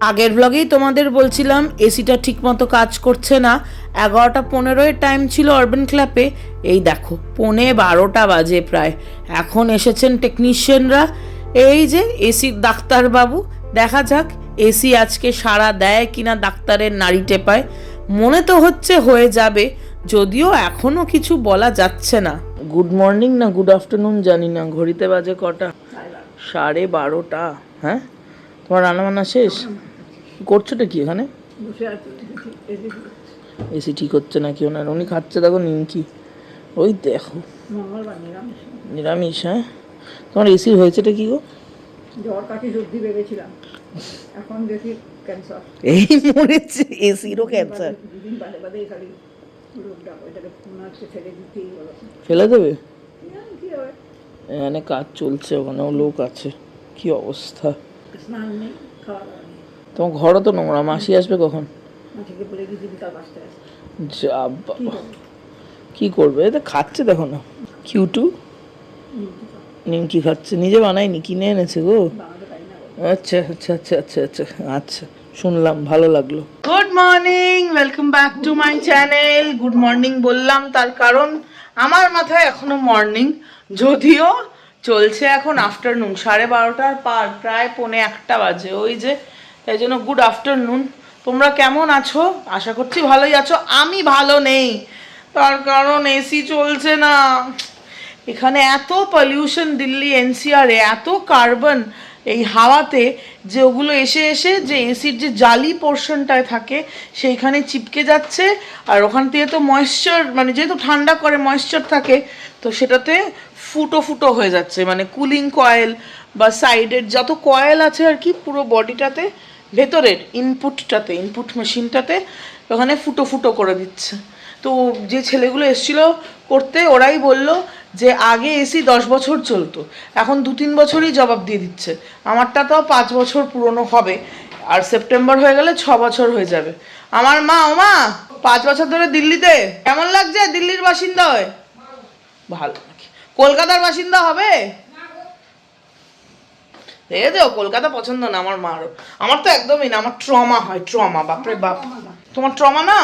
আগের ব্লগেই তোমাদের বলছিলাম এসিটা ঠিকমতো কাজ করছে না। 11:15 টাইম ছিল আরবান ক্ল্যাপে, এই দেখো 11:15 বাজে প্রায়। এখন এসেছেন টেকনিশিয়ানরা, এই যে এসির ডাক্তারবাবু। দেখা যাক এসি আজকে সাড়া দেয় কিনা ডাক্তারের নাড়ি টেপায়। মনে তো হচ্ছে হয়ে যাবে, যদিও এখনও কিছু বলা যাচ্ছে না। গুড মর্নিং না গুড আফটারনুন জানি না, ঘড়িতে বাজে কটা? 12:30। হ্যাঁ, তোমার রান্নাবান্না শেষ? করছোটা কি এখানে? এসি ঠিক হচ্ছে নাকি ওনার? উনি খাচ্ছে দেখো নিমকি, ওই দেখো নিরামিষ। হ্যাঁ, তোমার এসি হয়েছেটা কি গো? জ্বর কাশি সর্দি ভেবেছিলাম, এখন দেখি ক্যান্সার। এই মরেছে, এসিরও ক্যান্সার। দুদিন বাদে বাদে খালি রোগটা ওইটাকে মনে হচ্ছে ফেলে দিতেই হলো। ফেলে দেবে? কি হবে, এখানে কাজ চলছে, ওখানেও লোক আছে, কি অবস্থা। স্নান নেই, খাওয়া দাওয়া নেই। তোমার ঘরও তো নোংরা, মাসি আসবে কখন? মাঝে বলে গেছি বিকাল 5টায় আসবে। যা বাবা, কি করবে? এটা খাচ্ছে দেখো না, কিউটু নিমকি খাচ্ছে। নিজে বানায়নি, কিনে এনেছে গো। বানাতে পারি না। আচ্ছা আচ্ছা আচ্ছা আচ্ছা আচ্ছা আচ্ছা, শুনলাম, ভালো লাগলো। Good morning, welcome back to my channel. Good morning বললাম তার কারণ আমার মাথায় এখনো মর্নিং, যদিও চলছে এখন আফটারনুন। 12:30 পার, প্রায় 1:45 বাজে, ওই যে। তাই জন্য গুড আফটারনুন। তোমরা কেমন আছো? আশা করছি ভালোই আছো। আমি ভালো নেই, তার কারণ এসি চলছে না। এখানে এত পলিউশন, দিল্লি এনসিআরে এত কার্বন এই হাওয়াতে, যে ওগুলো এসে এসে যে এসির যে জালি পোর্শনটায় থাকে সেইখানে চিপকে যাচ্ছে। আর ওখান থেকে তো ময়েশ্চার, মানে যেহেতু ঠান্ডা করে ময়েশ্চার থাকে, তো সেটাতে ফুটো ফুটো হয়ে যাচ্ছে। মানে কুলিং কয়েল বা সাইডের যত কয়েল আছে আর কি, পুরো বডিটাতে, ভেতরের ইনপুটটাতে, ইনপুট মেশিনটাতে ওখানে ফুটো ফুটো করে দিচ্ছে। তো যে ছেলেগুলো এসেছিলো করতে, ওরাই বলল যে আগে এসি 10 বছর চলতো, এখন 2-3 বছরই জবাব দিয়ে দিচ্ছে। আমারটা তো 5 বছর পুরনো হবে, আর সেপ্টেম্বর হয়ে গেলে 6 বছর হয়ে যাবে। আমার মা, ও মা, 5 বছর ধরে দিল্লিতে, কেমন লাগছে? দিল্লির বাসিন্দা হয়ে ভালো নাকি? কলকাতার বাসিন্দা হবে? দেখেছো, কলকাতা পছন্দ না আমার মারও। আমার তো একদমই না, আমার ট্রমা হয়, ট্রমা, বাপরে বাপ। তোমার ট্রমা না?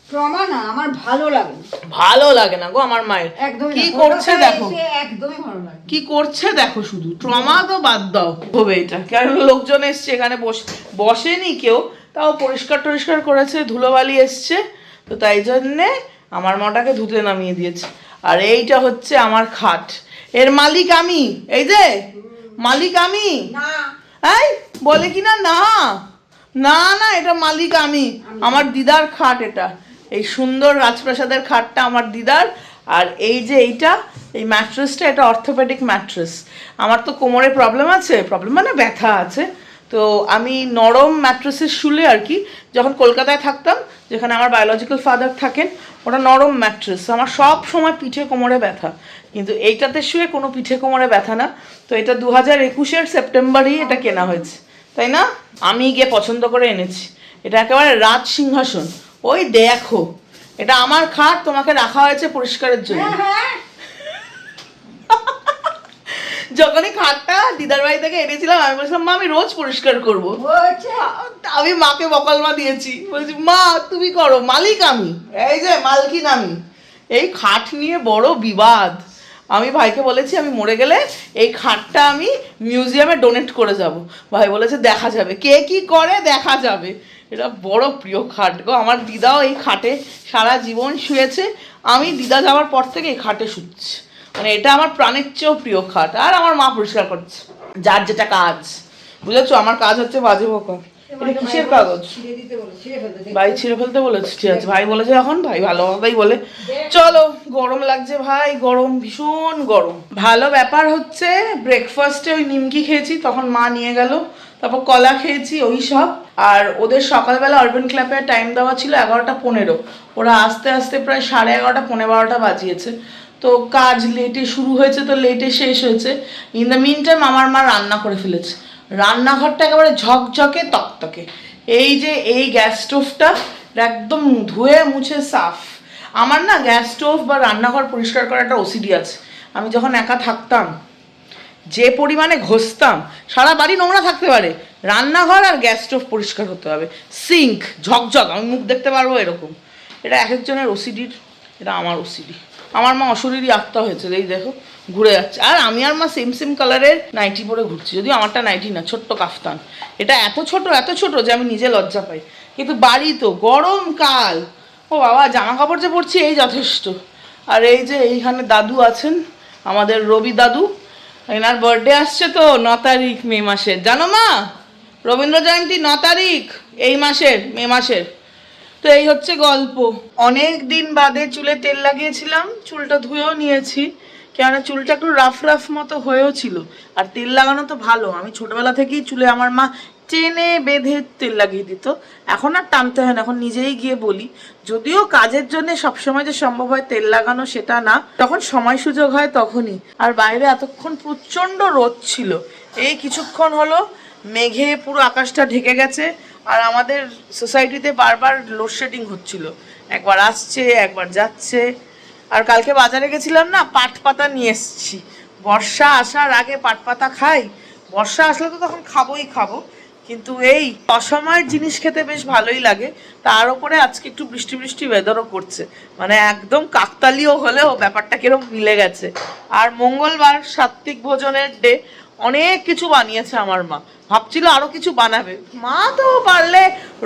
ট্রমা না, আমার ভালো লাগে। ভালো লাগে না গো আমার মায়ের। একদমই কি না, করছে কলকাতায় দেখো, এসে একদমই ভালো লাগে। কি করছে দেখো শুধু। ট্রমা তো বাদ দাও, হবে এটা। কারণ লোকজন এসছে এখানে, বসেনি কেউ, তাও পরিষ্কার টরিষ্কার করেছে, ধুলোবালি এসছে, তো তাই জন্যে আমার মাটাকে ধুতে নামিয়ে দিয়েছে। আর এইটা হচ্ছে আমার খাট, এর মালিক আমি। এই যে মালিক আমি। না, এই বলে কি না, না না না, এটা মালিক আমি। আমার দিদার খাট এটা, এই সুন্দর রাজপ্রাসাদের খাটটা আমার দিদার। আর এই যে এইটা, এই ম্যাট্রেসটা, এটা অর্থোপেডিক ম্যাট্রেস। আমার তো কোমরে প্রবলেম আছে, প্রবলেম মানে ব্যথা আছে, তো আমি নরম ম্যাট্রেসের শুলে আর কি, যখন কলকাতায় থাকতাম, যেখানে আমার বায়োলজিক্যাল ফাদার থাকেন, ওটা নরম ম্যাট্রেস, আমার সব সময় পিঠে কোমরে ব্যথা। কিন্তু এইটাতে শুয়ে কোনো পিঠে কোমরে ব্যথা না। তো এটা 2021 সেপ্টেম্বরেই এটা কেনা হয়েছে, তাই না? আমি গিয়ে পছন্দ করে এনেছি। এটা একেবারে রাজ সিংহাসন। ওই দেখো, এটা আমার খাট, তোমাকে রাখা হয়েছে পরিষ্কারের জন্য। যখনই খাটটা দিদার বাড়ি থেকে এনেছিলাম, আমি বলছিলাম মা আমি রোজ পরিষ্কার করবো। আমি মাকে বকালমা দিয়েছি, বলছি মা তুমি করো, মালিক আমি, এই যে মালকিন আমি। এই খাট নিয়ে বড় বিবাদ। আমি ভাইকে বলেছি আমি মরে গেলে এই খাটটা আমি মিউজিয়ামে ডোনেট করে যাব। ভাই বলেছে দেখা যাবে, কে কি করে দেখা যাবে। এটা বড় প্রিয় খাট গো আমার। দিদাও এই খাটে সারা জীবন শুয়েছে, আমি দিদা যাওয়ার পর থেকে এই খাটে শুচ্ছি। মানে এটা আমার প্রাণের চেয়েও প্রিয় খাট। আর আমার মা পরিষ্কার করছে, যার যেটা কাজ, বুঝেছো? আমার কাজ হচ্ছে বাজে বকা। এটা কিসের কাগজ? ভাই ছিঁড়ে ফেলতে বলেছে, ঠিক আছে। ভাই বলেছে এখন, ভাই ভালোভাবেই বলে। চলো, গরম লাগছে ভাই, গরম, ভীষণ গরম। ভালো ব্যাপার হচ্ছে ব্রেকফাস্টে ওই নিমকি খেয়েছি, তখন মা নিয়ে গেল, তারপর কলা খেয়েছি, ওই সব। আর ওদের সকালবেলা আরবান ক্ল্যাবে টাইম দেওয়া ছিল 11:15, ওরা আস্তে আস্তে প্রায় 11:30, 11:45 বাজিয়েছে। তো কাজ লেটে শুরু হয়েছে, তো লেটে শেষ হয়েছে। ইন দ্য মিন টাইম আমার মা রান্না করে ফেলেছে। রান্নাঘরটা একেবারে ঝকঝকে তকতকে। এই যে এই গ্যাস স্টোভটা একদম ধুয়ে মুছে সাফ। আমার না গ্যাস স্টোভ বা রান্নাঘর পরিষ্কার করার একটা ওসিডি আছে। আমি যখন একা থাকতাম যে পরিমাণে ঘষতাম, সারা বাড়ি নোংরা থাকতে পারে, রান্নাঘর আর গ্যাস স্টোভ পরিষ্কার হতে হবে, সিঙ্ক ঝকঝক, আমি মুখ দেখতে পারবো এরকম। এটা এক একজনের ওসিডির, এটা আমার ওসিডি। আমার মা অশরীরই আত্মা হয়েছে, এই দেখো ঘুরে যাচ্ছে। আর আমি আর মা সেম সেম কালারের নাইটি পরে ঘুরছি, যদিও আমারটা নাইটি না, ছোট্ট কাফতান। এটা এত ছোট যে আমি নিজে লজ্জা পাই, কিন্তু বাড়ি তো গরমকাল, ও বাবা জামা কাপড় যে পরছি এই যথেষ্ট। আর এই যে এইখানে দাদু আছেন, আমাদের রবি দাদু, এনার বার্থডে আসছে তো 9 তারিখ মে মাসের, জানো মা? রবীন্দ্র জয়ন্তী 9 তারিখ এই মাসের, মে মাসের। তো এই হচ্ছে গল্প। অনেক দিন বাদে চুলে তেল লাগিয়েছিলাম, চুলটা ধুয়েও নিয়েছি, কেননা চুলটা একটু রাফ রাফ মতো হয়েও ছিল। আর তেল লাগানো তো ভালো, আমি ছোটবেলা থেকেই চুলে আমার মা টেনে বেঁধে তেল লাগিয়ে দিত, এখন আর টানতে হয় না, এখন নিজেই গিয়ে বলি। যদিও কাজের জন্য সবসময় যে সম্ভব হয় তেল লাগানো সেটা না, তখন সময় সুযোগ হয় তখনই। আর বাইরে এতক্ষণ প্রচণ্ড রোদ ছিল, এই কিছুক্ষণ হলো মেঘে পুরো আকাশটা ঢেকে গেছে। আর আমাদের সোসাইটিতে বারবার লোডশেডিং হচ্ছিল, একবার আসছে একবার যাচ্ছে। আর কালকে বাজারে গেছিলাম না, পাট পাতা নিয়ে এসেছি, বর্ষা আসার আগে পাট পাতা খাই, বর্ষা আসলে তো তখন খাবো, কিন্তু এই অসময়ের জিনিস খেতে বেশ ভালোই লাগে। তার উপরে আজকে একটু বৃষ্টি বৃষ্টি ওয়েদারও করছে, মানে একদম কাকতালীয় হলেও ব্যাপারটা কিরকম মিলে গেছে। আর মঙ্গলবার সাত্বিক ভোজনের ডে, অনেক কিছু বানিয়েছে আমার মা, ভাবছিল আরো কিছু বানাবে। মা তো পারলে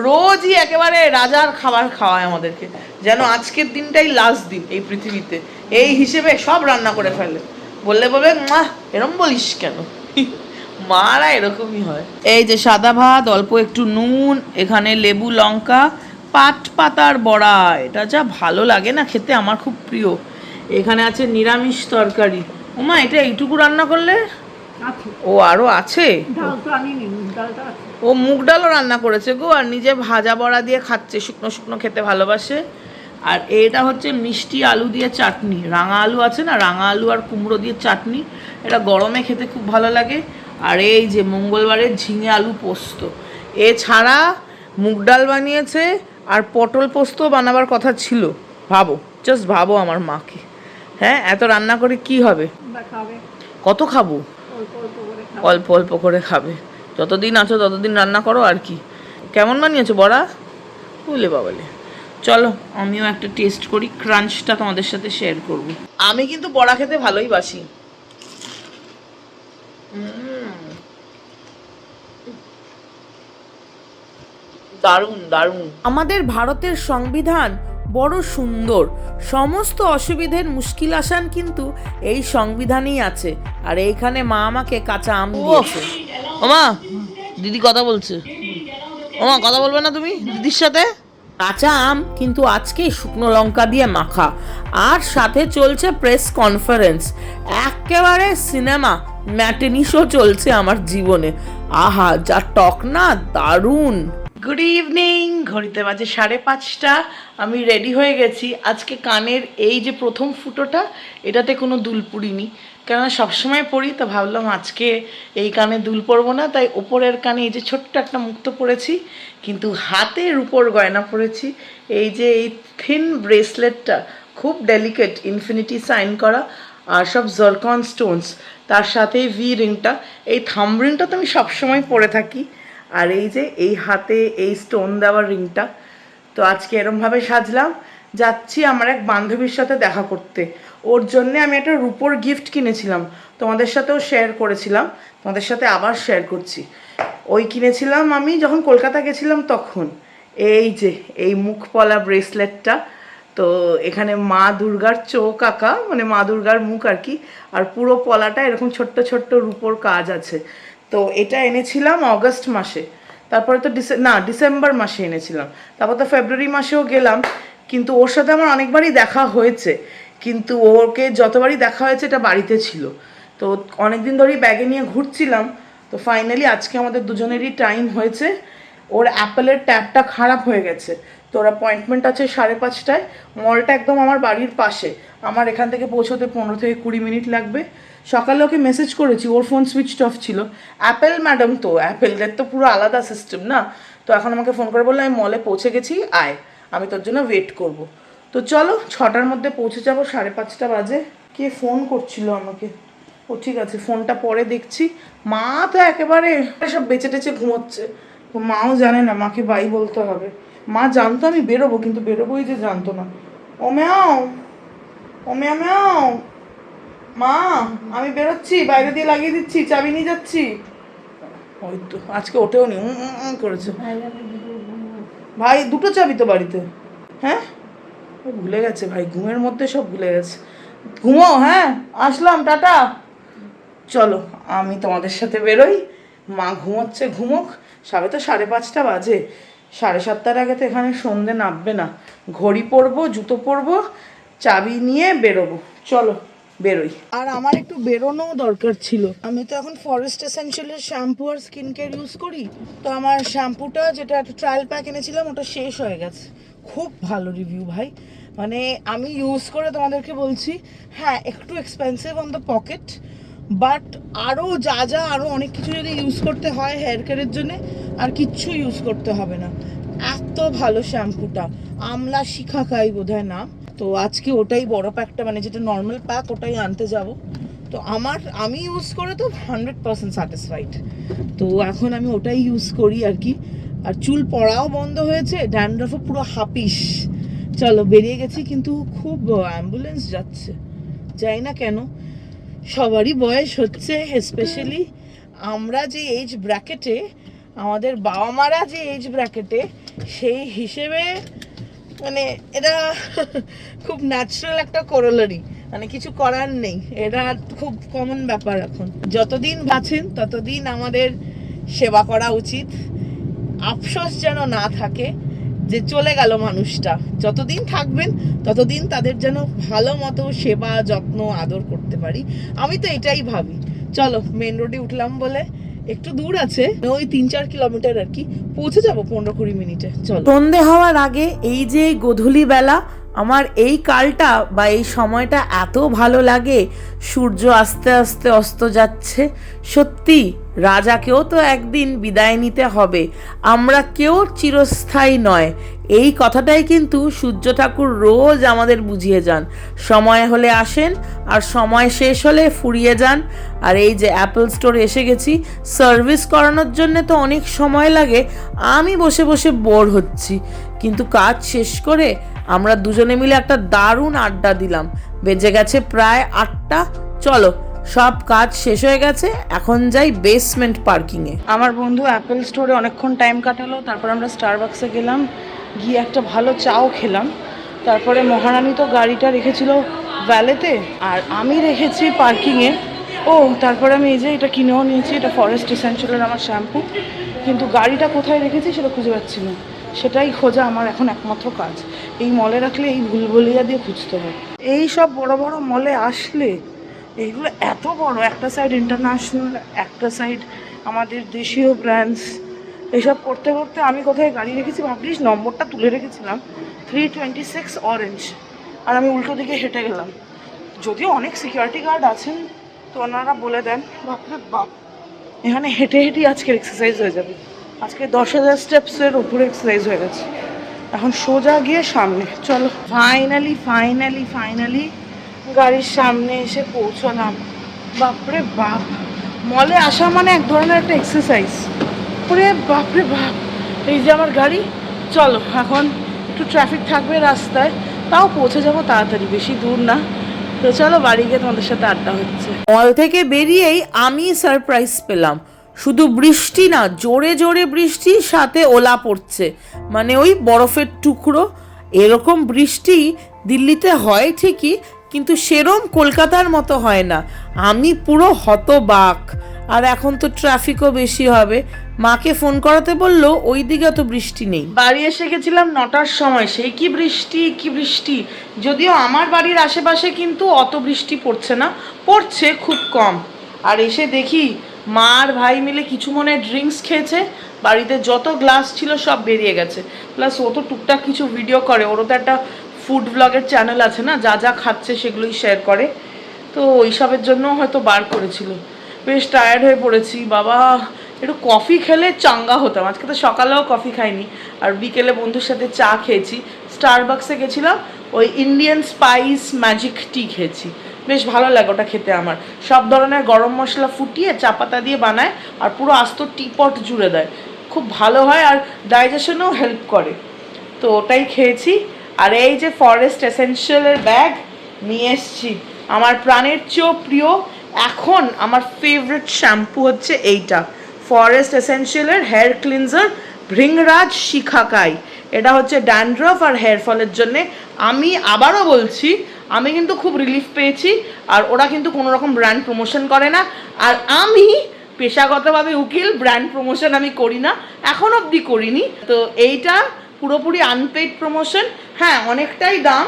রোজই একেবারে রাজার খাবার খাওয়ায় আমাদেরকে, যেন আজকের দিনটাই লাস্ট দিন এই পৃথিবীতে, এই হিসেবে সব রান্না করে ফেলে। বলবে মা এরম বলিস কেন, মারা এরকমই হয়। এই যে সাদা ভাত, অল্প একটু নুন, এখানে লেবু লঙ্কা, পাট পাতার বড়া, এটা যা ভালো লাগে না খেতে, আমার খুব প্রিয়। এখানে আছে নিরামিষ তরকারি। ওমা এটা এইটুকু রান্না করলে? ও আরো আছে, ও মুগ ডালও রান্না করেছে গো, আর নিজে ভাজা বড়া দিয়ে খাচ্ছে, শুকনো শুকনো খেতে ভালোবাসে। আর এটা হচ্ছে মিষ্টি আলু দিয়ে চাটনি, রাঙা আলু আছে না, রাঙা আলু আর কুমড়ো দিয়ে চাটনি, এটা গরমে খেতে খুব ভালো লাগে। আর এই যে মঙ্গলবারের ঝিঙে আলু পোস্ত, এছাড়া মুগ ডাল বানিয়েছে, আর পটল পোস্ত বানাবার কথা ছিল। ভাবো, জাস্ট ভাবো আমার মাকে, হ্যাঁ এত রান্না করে কি হবে, কত খাবো, অল্প অল্প করে খাবে। যতদিন আছো ততদিন রান্না করো আর কি। কেমন বানিয়েছো বড়া? বুঝলে বাবালে, চলো আমিও একটা টেস্ট করি, ক্রাঞ্চটা তোমাদের সাথে শেয়ার করব। আমি কিন্তু বড়া খেতে ভালোই বাসি। দারুণ দারুণ। আমাদের ভারতের সংবিধান বড় সুন্দর, সমস্ত অসুবিধের মুশকিল আসান কিন্তু এই সংবিধানেই আছে। আর এইখানে মা আমাকে কাঁচা আম দিয়েছে। ওমা দিদি কথা বলছে, ওমা কথা বলবে না তুমি দিদির সাথে? কাঁচা আম কিন্তু আজকে শুকনো লঙ্কা দিয়ে মাখা, আর সাথে চলছে প্রেস কনফারেন্স, একেবারে সিনেমা ম্যাটিনি শো চলছে আমার জীবনে। আহা যা টক না, দারুণ। গুড ইভিনিং, ঘড়িতে বাজে 5:30, আমি রেডি হয়ে গেছি। আজকে কানের এই যে প্রথম ফুটোটা, এটাতে কোনো দুল পরিনি, কেননা সবসময় পরি, তো ভাবলাম আজকে এই কানে দুল পরবো না, তাই ওপরের কানে এই যে ছোট্ট একটা মুক্ত পরেছি, কিন্তু হাতের উপর গয়না পরেছি। এই যে এই থিন ব্রেসলেটটা, খুব ডেলিকেট, ইনফিনিটি সাইন করা, আর সব জারকন স্টোনস, তার সাথে ভি রিংটা, এই থাম্ব রিংটা তো আমি সবসময় পরে থাকি। আর এই যে এই হাতে এই স্টোন দেওয়ার রিংটা। তো আজকে এরমভাবে সাজলাম, যাচ্ছি আমার এক বান্ধবীর সাথে দেখা করতে। ওর জন্যে আমি একটা রূপোর গিফট কিনেছিলাম, তোমাদের সাথেও শেয়ার করেছিলাম, তোমাদের সাথে আবার শেয়ার করছি। ওই কিনেছিলাম আমি যখন কলকাতা গেছিলাম তখন। এই যে এই মুখপলা ব্রেসলেটটা, তো এখানে মা দুর্গার চোখ আঁকা, মানে মা দুর্গার মুখ আর কি, আর পুরো পলাটা এরকম ছোট্ট ছোট্ট রূপোর কাজ আছে। তো এটা এনেছিলাম অগস্ট মাসে, তারপরে তো ডিসেম্বর মাসে এনেছিলাম, তারপর তো ফেব্রুয়ারি মাসেও গেলাম। কিন্তু ওর সাথে আমার অনেকবারই দেখা হয়েছে, কিন্তু ওকে যতবারই দেখা হয়েছে এটা বাড়িতে ছিল। তো অনেকদিন ধরেই ব্যাগে নিয়ে ঘুরছিলাম, তো ফাইনালি আজকে আমাদের দুজনেরই টাইম হয়েছে। ওর অ্যাপেলের ট্যাবটা খারাপ হয়ে গেছে, তো ওর অ্যাপয়েন্টমেন্ট আছে 5:30টায়। মলটা একদম আমার বাড়ির পাশে, আমার এখান থেকে পৌঁছতে 15 থেকে 20 মিনিট লাগবে। সকালে ওকে মেসেজ করেছি, ওর ফোন সুইচড অফ ছিল। অ্যাপেল ম্যাডাম তো, অ্যাপেলদের তো পুরো আলাদা সিস্টেম না। তো এখন আমাকে ফোন করে বললো আমি মলে পৌঁছে গেছি, আয়, আমি তোর জন্য ওয়েট করব। তো চলো 6টার মধ্যে পৌঁছে যাবো, 5:30 বাজে। কে ফোন করছিল আমাকে, ও ঠিক আছে, ফোনটা পরে দেখছি। মা তো একেবারে সব বেঁচে টেচে ঘুমোচ্ছে, তো মাও জানে না, মাকে বাই বলতে হবে। মা জানতো আমি বেরোবো, কিন্তু বেরোবোই যে জানতো না। ও ম্যাও, ও ম্যাও ম্যাও, মা আমি বেরোচ্ছি, বাইরে দিয়ে লাগিয়ে দিচ্ছি, চাবি নিয়ে যাচ্ছি। ওই তো আজকে ওঠেও নি, করেছে। ভাই দুটো চাবি তো বাড়িতে। হ্যাঁ ও ভুলে গেছে ভাই, ঘুমের মধ্যে সব ভুলে গেছে। ঘুমো, হ্যাঁ আসলাম, টাটা। চলো আমি তোমাদের সাথে বেরোই, মা ঘুমোচ্ছে, ঘুমোক। সবে তো 5:30 বাজে, 7:30 আগে তো এখানে সন্ধে নামবে না। ঘড়ি পরবো, জুতো পরবো, চাবি নিয়ে বেরোবো। চলো বেরোই। আর আমার একটু বেরোনোও দরকার ছিল। আমি তো এখন ফরেস্ট এসেনশিয়ালের শ্যাম্পু আর স্কিন কেয়ার ইউজ করি। তো আমার শ্যাম্পুটা, যেটা একটা ট্রায়াল প্যাক এনেছিলাম, ওটা শেষ হয়ে গেছে। খুব ভালো রিভিউ ভাই, মানে আমি ইউজ করে তোমাদেরকে বলছি। হ্যাঁ একটু expensive on the pocket, but আরও আরও অনেক কিছু যদি ইউজ করতে হয় হেয়ার কেয়ারের জন্য, আর কিচ্ছু ইউজ করতে হবে না। এত ভালো শ্যাম্পুটা, আমলা শিখাকাই বোধহয় নাম। তো আজকে ওটাই বড় প্যাকটা, মানে যেটা নর্মাল প্যাক, ওটাই আনতে যাব। তো আমি ইউজ করে তো 100% স্যাটিসফাইড। তো এখন আমি ওটাই ইউজ করি আর কি। আর চুল পড়াও বন্ধ হয়েছে, ড্যান্ড্রফও পুরো হাপিস। চলো বেরিয়ে গেছি, কিন্তু খুব অ্যাম্বুলেন্স যাচ্ছে, যাই না কেন। সবারই বয়স হচ্ছে, স্পেশালি আমরা যে এজ ব্র্যাকেটে, আমাদের বাবা মারা যে এজ ব্র্যাকেটে, সেই হিসেবে মানে এটা খুব ন্যাচারাল একটা করোলারি, মানে কিছু করার নেই, এটা খুব কমন ব্যাপার। এখন যতদিন বাঁচেন ততদিন আমাদের সেবা করা উচিত। আফসোস যেন না থাকে যে চলে গেল মানুষটা। যতদিন থাকবেন ততদিন তাদের যেন ভালো মতো সেবা, যত্ন, আদর করতে পারি। আমি তো এটাই ভাবি। চলো মেন রোডে উঠলাম বলে, একটু দূর আছে, ওই 3-4 কিলোমিটার আর কি, পৌঁছে যাবো 15-20 মিনিটে। চলো। সন্ধে হওয়ার আগে এই যে গোধূলি বেলা, আমার এই কালটা বা এই সময়টা এত ভালো লাগে। সূর্য আস্তে আস্তে অস্ত যাচ্ছে। সত্যি রাজাকেও তো একদিন বিদায় নিতে হবে, আমরা কেউ চিরস্থায়ী নয়। এই কথাটাই কিন্তু সূর্য ঠাকুর রোজ আমাদের বুঝিয়ে যান। সময় হলে আসেন, আর সময় শেষ হলে ফুরিয়ে যান। আর এই যে অ্যাপল স্টোরে এসে গেছি, সার্ভিস করানোর জন্য তো অনেক সময় লাগে। আমি বসে বসে বোর হচ্ছি, কিন্তু কাজ শেষ করে আমরা দুজনে মিলে একটা দারুণ আড্ডা দিলাম। বেজে গেছে প্রায় 8টা। চলো সব কাজ শেষ হয়ে গেছে, এখন যাই বেসমেন্ট পার্কিংয়ে। আমার বন্ধু অ্যাপেল স্টোরে অনেকক্ষণ টাইম কাটালো, তারপর আমরা স্টারবাক্সে গেলাম, গিয়ে একটা ভালো চাও খেলাম। তারপরে মহারানী তো গাড়িটা রেখেছিল ভ্যালেতে, আর আমি রেখেছি পার্কিংয়ে। ও তারপরে আমি এই যে এটা কিনেও নিয়েছি, এটা ফরেস্ট এসেনশিয়ালের আমার শ্যাম্পু। কিন্তু গাড়িটা কোথায় রেখেছি সেটা খুঁজে পাচ্ছি না, সেটাই খোঁজা আমার এখন একমাত্র কাজ। এই মলে রাখলে এই ভুলভুলিয়া দিয়ে খুঁজতে হয়। এই সব বড় বড় মলে আসলে এইগুলো এত বড়, একটা সাইড ইন্টারন্যাশনাল, একটা সাইড আমাদের দেশীয় ব্র্যান্ডস, এসব করতে করতে আমি কোথায় গাড়ি রেখেছি ভাবলিস, নম্বরটা তুলে রেখেছিলাম 326 অরেঞ্জ, আর আমি উল্টো দিকে হেঁটে গেলাম। যদিও অনেক সিকিউরিটি গার্ড আছেন, তো ওনারা বলে দেন। বাপরে বাপ, এখানে হেঁটে হেঁটেই আজকের এক্সারসাইজ হয়ে যাবে। আজকে 10,000 স্টেপসের উপরে এক্সারসাইজ হয়ে গেছে। এখন সোজা গিয়ে সামনে। চলো ফাইনালি গাড়ির সামনে এসে পৌঁছলাম। বাপরে বাপ, মলে আসা মানে এক ধরনের একটা এক্সারসাইজ। ওরে বাপরে বাপ, এই যে আমার গাড়ি। চলো এখন একটু ট্রাফিক থাকবে রাস্তায়, তাও পৌঁছে যাবো তাড়াতাড়ি, বেশি দূর না। তো চলো বাড়ি গিয়ে তোমাদের সাথে আড্ডা হচ্ছে। মল থেকে বেরিয়েই আমি সারপ্রাইজ পেলাম। শুধু বৃষ্টি না, জোরে জোরে বৃষ্টি, সাথে ওলা পড়ছে, মানে ওই বরফের টুকরো। এরকম বৃষ্টি দিল্লিতে হয় ঠিকই, কিন্তু সেরম কলকাতার মতো হয় না। আমি পুরো হতবাক। আর এখন তো ট্রাফিকও বেশি হবে। মাকে ফোন করাতে বললো ওই দিকে তো বৃষ্টি নেই। বাড়ি এসে গেছিলাম 9টার সময়, সেই কি বৃষ্টি। যদিও আমার বাড়ির আশেপাশে কিন্তু অত বৃষ্টি পড়ছে না, পড়ছে খুব কম। আর এসে দেখি মা আর ভাই মিলে কিছু মনে ড্রিঙ্কস খেয়েছে, বাড়িতে যত গ্লাস ছিল সব বেরিয়ে গেছে। প্লাস ও তো টুকটাক কিছু ভিডিও করে, ওরও তো একটা ফুড ব্লগের চ্যানেল আছে না, যা যা খাচ্ছে সেগুলোই শেয়ার করে, তো ওইসবের জন্য হয়তো বার করেছিল। বেশ টায়ার্ড হয়ে পড়েছি বাবা, একটু কফি খেলে চাঙ্গা হতাম। আজকে তো সকালেও কফি খাইনি, আর বিকেলে বন্ধুর সাথে চা খেয়েছি। স্টারবাক্সে গেছিলাম, ওই ইন্ডিয়ান স্পাইস ম্যাজিক টি খেয়েছি, বেশ ভালো লাগে ওটা খেতে আমার। সব ধরনের গরম মশলা ফুটিয়ে চা পাতা দিয়ে বানায় আর পুরো আস্ত টিপট জুড়ে দেয়, খুব ভালো হয় আর ডাইজেশনেও হেল্প করে। তো ওটাই খেয়েছি। আর এই যে ফরেস্ট এসেনশিয়ালের ব্যাগ নিয়ে এসছি, আমার প্রাণের চেয়েও প্রিয়। এখন আমার ফেভারিট শ্যাম্পু হচ্ছে এইটা, ফরেস্ট এসেনশিয়ালের হেয়ার ক্লিনজার ভৃঙ্গরাজ শিখাকাই। এটা হচ্ছে ড্যান্ড্রফ আর হেয়ার ফলের জন্যে। আমি আবারও বলছি, আমি কিন্তু খুব রিলিফ পেয়েছি। আর ওরা কিন্তু কোনো রকম ব্র্যান্ড প্রমোশন করে না, আর আমি পেশাগতভাবে উকিল, ব্র্যান্ড প্রমোশন আমি করি না, এখন অবধি করিনি। তো এইটা পুরোপুরি আনপেইড প্রমোশন। হ্যাঁ, অনেকটাই দাম,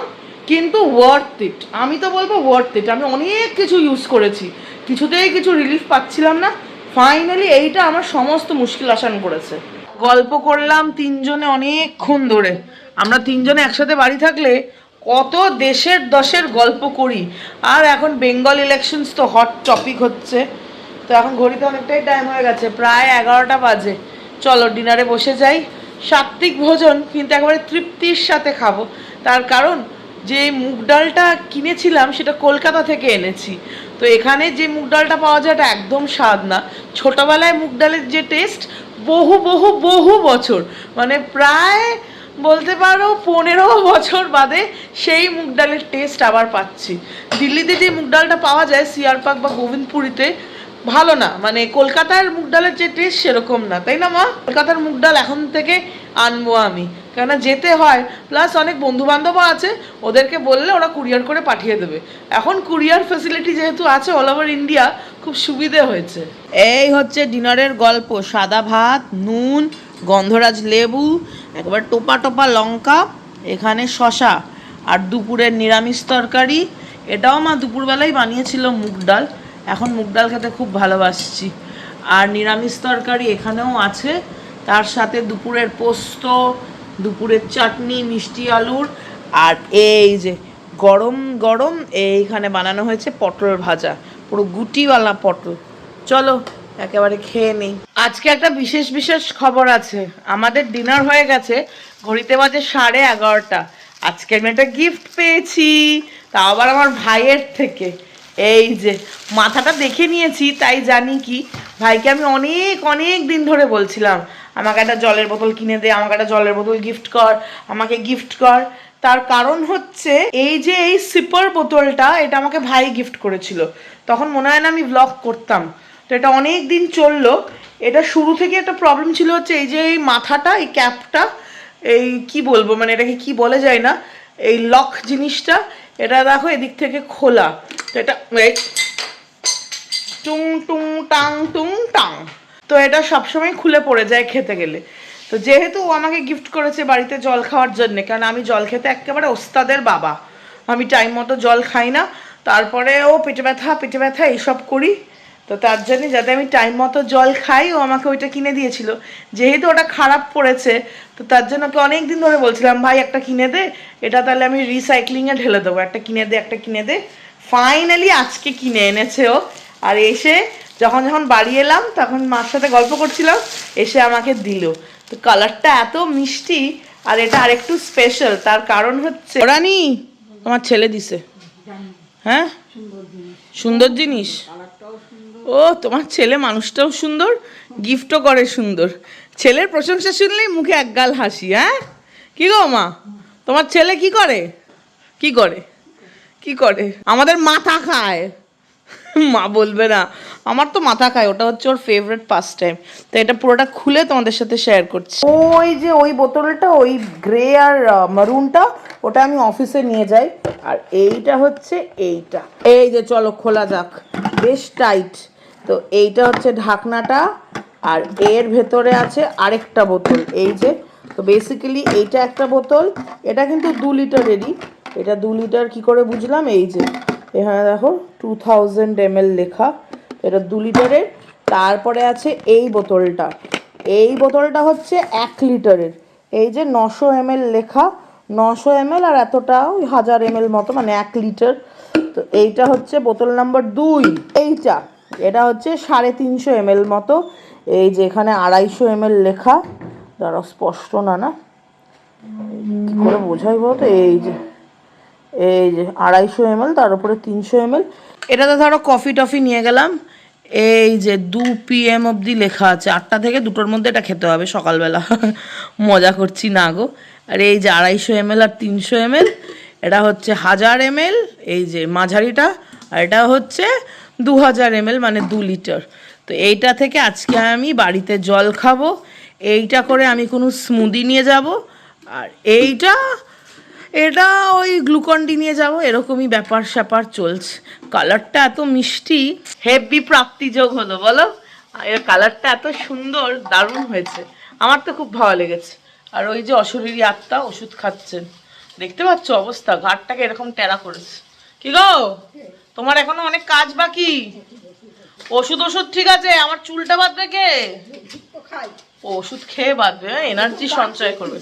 কিন্তু ওয়ার্থ ইট। আমি তো বলবো ওয়ার্থ ইট। আমি অনেক কিছু ইউজ করেছি, কিছুতেই কিছু রিলিফ পাচ্ছিলাম না। ফাইনালি এইটা আমার সমস্ত মুশকিল আসান করেছে। গল্প করলাম তিনজনে অনেকক্ষণ ধরে। আমরা তিনজনে একসাথে বাড়ি থাকলে কত দেশের দশের গল্প করি। আর এখন বেঙ্গল ইলেকশনস তো হট টপিক হচ্ছে। তো এখন ঘড়িতে অনেকটাই টাইম হয়ে গেছে, প্রায় 11টা বাজে। চলো ডিনারে বসে যাই। সাত্বিক ভোজন, কিন্তু একেবারে তৃপ্তির সাথে খাবো। তার কারণ যে মুগ ডালটা কিনেছিলাম সেটা কলকাতা থেকে এনেছি। তো এখানে যে মুগ ডালটা পাওয়া যায় এটা একদম স্বাদ না। ছোটোবেলায় মুগ ডালের যে টেস্ট, বহু বহু বহু বছর, মানে প্রায় বলতে পারো 15 বছর বাদে সেই মুগ ডালের টেস্ট আবার পাচ্ছি। দিল্লিতে যে মুগ ডালটা পাওয়া যায় সিআর পার্ক বা গোবিন্দপুরিতে, ভালো না, মানে কলকাতার মুগ ডালের যে টেস্ট সেরকম না, তাই না মা? কলকাতার মুগ ডাল এখন থেকে আনবো আমি, কেননা যেতে হয়, প্লাস অনেক বন্ধু বান্ধবও আছে, ওদেরকে বললে ওরা কুরিয়ার করে পাঠিয়ে দেবে। এখন কুরিয়ার ফ্যাসিলিটি যেহেতু আছে অল ওভার ইন্ডিয়া, খুব সুবিধে হয়েছে। এই হচ্ছে ডিনারের গল্প, সাদা ভাত, নুন, গন্ধরাজ লেবু, একবার টোপা টোপা লঙ্কা, এখানে শশা, আর দুপুরের নিরামিষ তরকারি। এটাও মা দুপুরবেলায় বানিয়েছিল মুগ ডাল, এখন মুগ ডাল খেতে খুব ভালোবাসছি। আর নিরামিষ তরকারি এখানেও আছে, তার সাথে দুপুরের পোস্ত, দুপুরের চাটনি মিষ্টি আলুর, আর এই যে গরম গরম এইখানে বানানো হয়েছে পটল ভাজা, পুরো গুটিওয়ালা পটল। চলো একেবারে খেয়ে নেই। আজকে একটা বিশেষ বিশেষ খবর আছে। আমাদের ডিনার হয়ে গেছে, ঘড়িতে বাজে 11:30। আজকে আমি একটা গিফট পেয়েছি, তাও আবার আমার ভাইয়ের থেকে। এই যে মাথাটা দেখে নিয়েছি, তাই জানি কি ভাইকে আমি অনেক অনেক দিন ধরে বলছিলাম আমাকে একটা জলের বোতল কিনে দে, আমাকে একটা জলের বোতল গিফট কর, আমাকে গিফট কর। তার কারণ হচ্ছে এই যে এই সিপার বোতলটা, এটা আমাকে ভাই গিফট করেছিল। তখন মনে হয় না আমি ব্লগ করতাম, তো এটা অনেক দিন চললো। এটা শুরু থেকে একটা প্রবলেম ছিল হচ্ছে এই যে এই মাথাটা, এই ক্যাপটা, এই কি বলবো, মানে এটাকে কি বলে যায় না, এই লক জিনিসটা, এটা দেখো এদিক থেকে খোলা। তো এটা টুং টুং টাং টুং টাং, তো এটা সবসময় খুলে পড়ে যায় খেতে গেলে। তো যেহেতু ও আমাকে গিফট করেছে বাড়িতে জল খাওয়ার জন্যে, কারণ আমি জল খেতে একেবারে ওস্তাদের বাবা, আমি টাইম মতো জল খাই না, তারপরে ও পেটে ব্যথা এইসব করি। তো তার জন্যে যাতে আমি টাইম মতো জল খাই, ও আমাকে ওইটা কিনে দিয়েছিল। যেহেতু ওটা খারাপ পড়েছে, তো তার জন্য ওকে অনেক দিন ধরে বলছিলাম ভাই একটা কিনে দে, এটা তাহলে আমি রিসাইক্লিংয়ে ঢেলে দেবো, একটা কিনে দে একটা কিনে দে। ফাইনালি আজকে কিনে এনেছে ও। আর এসে যখন যখন বাড়ি এলাম তখন মার সাথে গল্প করছিলাম, এসে আমাকে দিল। তো কালারটা এত মিষ্টি, আর এটা আরেকটু স্পেশাল। তার কারণ হচ্ছে রানী তোমার ছেলে দিছে। হ্যাঁ, সুন্দর জিনিস। ও তোমার ছেলে মানুষটাও সুন্দর, গিফটও করে সুন্দর। ছেলের প্রশংসা শুনলেই মুখে একগাল হাসি। হ্যাঁ, কি গো মা, তোমার ছেলে কি করে? কি করে? কি করে? আমাদের মাথা খায়। মা বলবে না, আমার তো মাথা খায়, ওটা হচ্ছে ওর ফেভারিট পাস টাইম। তো এটা পুরোটা খুলে তোমাদের সাথে শেয়ার করছি। ওই যে ওই বোতলটা, ওই গ্রে আর মারুনটা, ওটা আমি অফিসে নিয়ে যাই। আর এইটা হচ্ছে এইটা, এই যে চলো খোলা যাক, বেশ টাইট। তো এইটা হচ্ছে ঢাকনাটা, আর এর ভেতরে আছে আরেকটা বোতল, এই যে। তো বেসিক্যালি এইটা একটা বোতল, এটা কিন্তু 2 লিটারেরই। এটা 2 লিটার কি করে বুঝলাম, এই যে এখানে দেখো 2000 ml লেখা, এটা 2 লিটারের। তারপরে আছে এই বোতলটা, এই বোতলটা হচ্ছে 1 লিটারের, এই যে 900 ml লেখা, 900 ml আর এতটা ওই 1000 ml মতো, মানে 1 লিটার। তো এইটা হচ্ছে বোতল নাম্বার 2। এইটা, এটা হচ্ছে 350 ml মতো, এই যে এখানে 250 ml লেখা। দাঁড়াও, স্পষ্ট না, না কি করে বোঝাই বলতো, এই যে এই যে 250 ml, তার উপরে 300 ml। এটাতে ধরো কফি টফি নিয়ে গেলাম। এই যে 2 PM অবধি লেখা আছে, 8টা থেকে 2টোর মধ্যে এটা খেতে হবে সকালবেলা। মজা করছি না গো। আর এই যে 250 ml আর 300 ml, এটা হচ্ছে 1000 ml, এই যে মাঝারিটা, আর এটা হচ্ছে 2000 ml, মানে 2 লিটার। তো এইটা থেকে আজকে আমি বাড়িতে জল খাবো, এইটা করে আমি কোনো স্মুদি নিয়ে যাব, আর এটা ওই গ্লুকন ডি নিয়ে যাবো, এরকমই ব্যাপার স্যাপার চলছে। কালারটা এত মিষ্টি, হেভি প্রাপ্তিযোগ হলো বলো। আর এর কালারটা এত সুন্দর, দারুণ হয়েছে, আমার তো খুব ভালো লেগেছে। আর ওই যে অশরীরী আত্মা ওষুধ খাচ্ছেন, দেখতে পাচ্ছ অবস্থা, ঘাটটাকে এরকম টেরা করেছে। কি গো, তোমার এখনো অনেক কাজ বাকি। ওষুধ ঠিক আছে, আমার চুলটা বাঁধবে কে? ওষুধ খেয়ে বাঁধবে, এনার্জি সঞ্চয় করবে,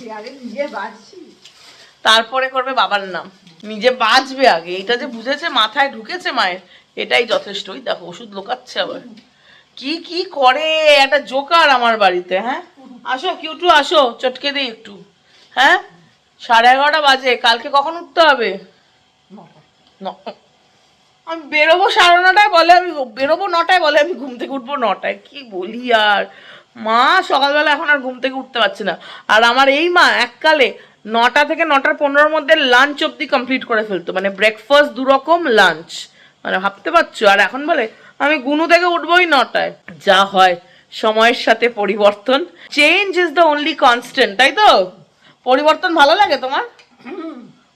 তারপরে করবে বাবার নাম। নিজে বাঁচবে আগে, এটা যে বুঝেছে, মাথায় ঢুকেছে মায়ের, এটাই যথেষ্ট। ওই দেখো ওষুধ লোকাচ্ছে আবার, কি কি করে একটা জোকার আমার বাড়িতে। হ্যাঁ আসো কিউটু, আসো চটকে দিই একটু। হ্যাঁ 11:30 বাজে, কালকে কখন উঠতে হবে? আমি বেরোবো 9:30 বলে, আমি বেরোবো 9টায় বলে, আমি ঘুম থেকে উঠবো 9টায়। কি বলি আর, মা সকালবেলা এখন আর ঘুম থেকে উঠতে পারছে না। আর আমার এই মা এককালে 9টা থেকে 9:15 মধ্যে লাঞ্চ অব্দি কমপ্লিট করে ফেলতো, মানে ব্রেকফাস্ট 2 রকম, লাঞ্চ, মানে ভাবতে পারছো। আর এখন বলে আমি গুনু থেকে উঠবোই 9টায়। যা হয় সময়ের সাথে পরিবর্তন, change is the only constant, তাই তো? পরিবর্তন ভালো লাগে তোমার?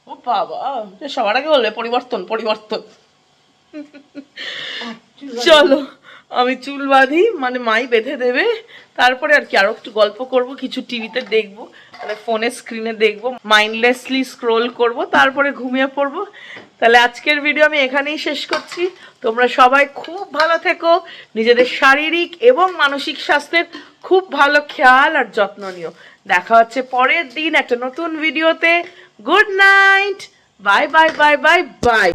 ও বাবা, সবার আগে বলবে পরিবর্তন পরিবর্তন। চলো আমি চুল বাঁধি, মানে মাই বেঁধে দেবে, তারপরে আর কি আরো একটু গল্প করব, কিছু টিভিতে দেখবো, মানে ফোনের স্ক্রিনে দেখবো, মাইন্ডলেসলি স্ক্রোল করব, তারপরে ঘুমিয়ে পড়বো। তাহলে আজকের ভিডিও আমি এখানেই শেষ করছি। তোমরা সবাই খুব ভালো থেকো, নিজেদের শারীরিক এবং মানসিক স্বাস্থ্যের খুব ভালো খেয়াল আর যত্ন নিও। দেখা হচ্ছে পরের দিন একটা নতুন ভিডিওতে। Good night, bye bye bye bye bye.